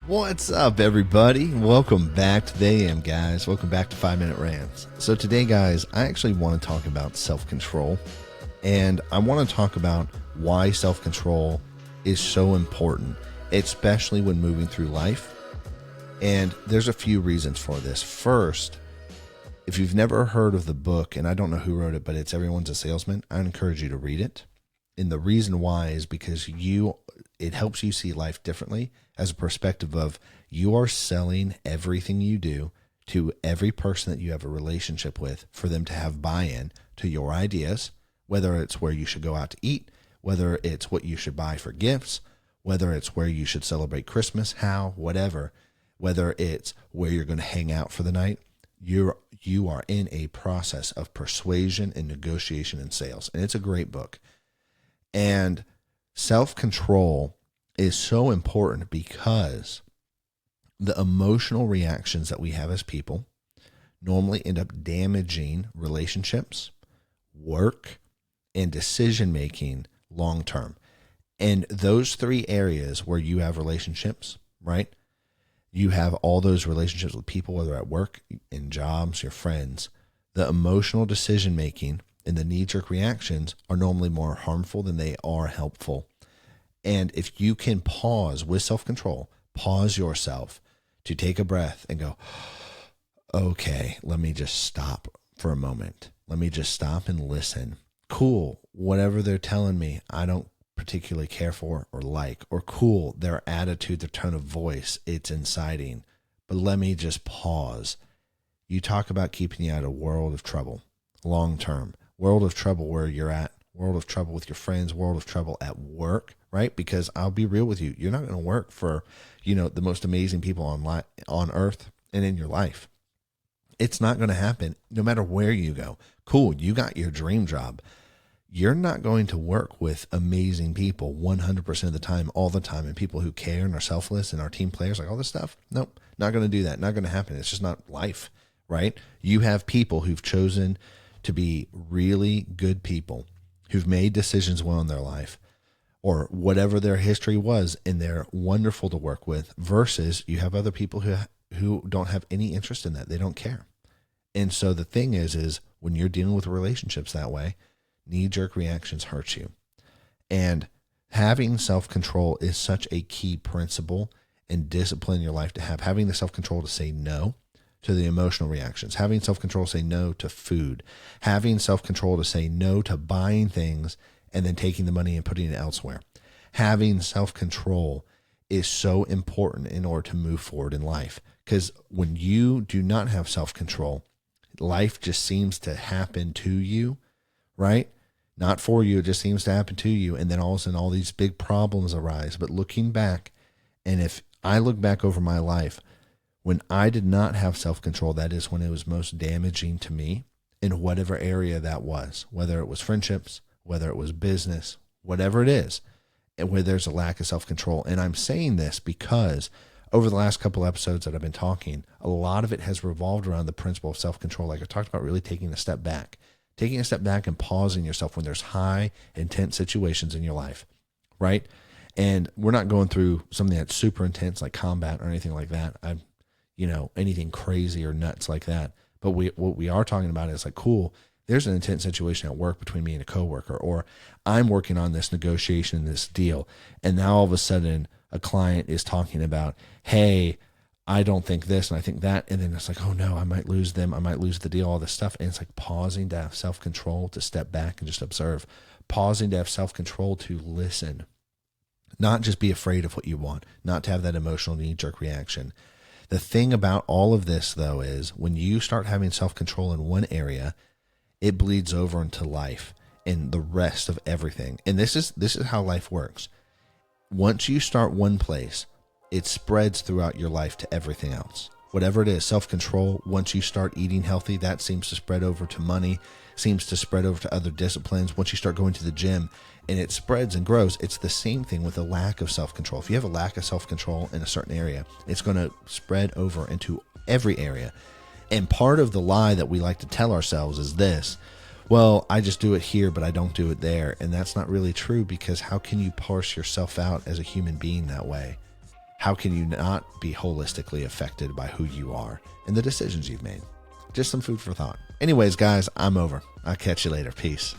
What's up, everybody? Welcome back to the AM, guys. Welcome back to 5 Minute Rants. So today, guys, I actually want to talk about self-control, and I want to talk about why self-control is so important, especially when moving through life. And there's a few reasons for this. First, if you've never heard of the book, and I don't know who wrote it, but it's Everyone's a Salesman, I encourage you to read it. And the reason why is because it helps you see life differently as a perspective of you are selling everything you do to every person that you have a relationship with for them to have buy-in to your ideas, whether it's where you should go out to eat, whether it's what you should buy for gifts, whether it's where you should celebrate Christmas, whatever, whether it's where you're going to hang out for the night. You are in a process of persuasion and negotiation and sales. And it's a great book. And self-control is so important because the emotional reactions that we have as people normally end up damaging relationships, work, and decision-making long-term. And those three areas where you have relationships, right? You have all those relationships with people, whether at work, in jobs, your friends. The emotional decision-making and the knee-jerk reactions are normally more harmful than they are helpful. And if you can pause with self-control, pause yourself to take a breath and go, okay, let me just stop for a moment. Let me just stop and listen. Cool, whatever they're telling me, I don't particularly care for or like, or cool, their attitude, their tone of voice, it's inciting. But let me just pause. You talk about keeping you out of a world of trouble, long-term. World of trouble where you're at, world of trouble with your friends, world of trouble at work, right? Because I'll be real with you, you're not going to work for, the most amazing people on earth and in your life. It's not going to happen no matter where you go. Cool, you got your dream job. You're not going to work with amazing people 100% of the time, all the time, and people who care and are selfless and are team players, like all this stuff. Nope, not going to do that. Not going to happen. It's just not life, right? You have people who've chosen to be really good people who've made decisions well in their life or whatever their history was, and they're wonderful to work with, versus you have other people who don't have any interest in that. They don't care. And so the thing is when you're dealing with relationships that way, knee-jerk reactions hurt you. And having self-control is such a key principle and discipline in your life to have. Having the self-control to say no to the emotional reactions, having self-control to say no to food, having self-control to say no to buying things and then taking the money and putting it elsewhere. Having self-control is so important in order to move forward in life, because when you do not have self-control, life just seems to happen to you, right? Not for you, it just seems to happen to you, and then all of a sudden all these big problems arise. But looking back, and if I look back over my life, when I did not have self-control, that is when it was most damaging to me in whatever area that was, whether it was friendships, whether it was business, whatever it is, and where there's a lack of self-control. And I'm saying this because over the last couple episodes that I've been talking, a lot of it has revolved around the principle of self-control. Like I talked about, really taking a step back and pausing yourself when there's high, intense situations in your life, right? And we're not going through something that's super intense like combat or anything like that. Anything crazy or nuts like that. But what we are talking about is like, cool, there's an intense situation at work between me and a coworker, or I'm working on this negotiation, this deal, and now all of a sudden a client is talking about, hey, I don't think this and I think that, and then it's like, oh no, I might lose them, I might lose the deal, all this stuff. And it's like pausing to have self-control, to step back and just observe, pausing to have self-control, to listen, not just be afraid of what you want, not to have that emotional knee-jerk reaction. The thing about all of this, though, is when you start having self-control in one area, it bleeds over into life and the rest of everything. And this is how life works. Once you start one place, it spreads throughout your life to everything else. Whatever it is, self-control, once you start eating healthy, that seems to spread over to money, seems to spread over to other disciplines. Once you start going to the gym, and it spreads and grows. It's the same thing with a lack of self-control. If you have a lack of self-control in a certain area, it's going to spread over into every area. And part of the lie that we like to tell ourselves is this: well, I just do it here, but I don't do it there. And that's not really true, because how can you parse yourself out as a human being that way? how can you not be holistically affected by who you are and the decisions you've made? Just some food for thought. Anyways, guys, I'm over. I'll catch you later. Peace.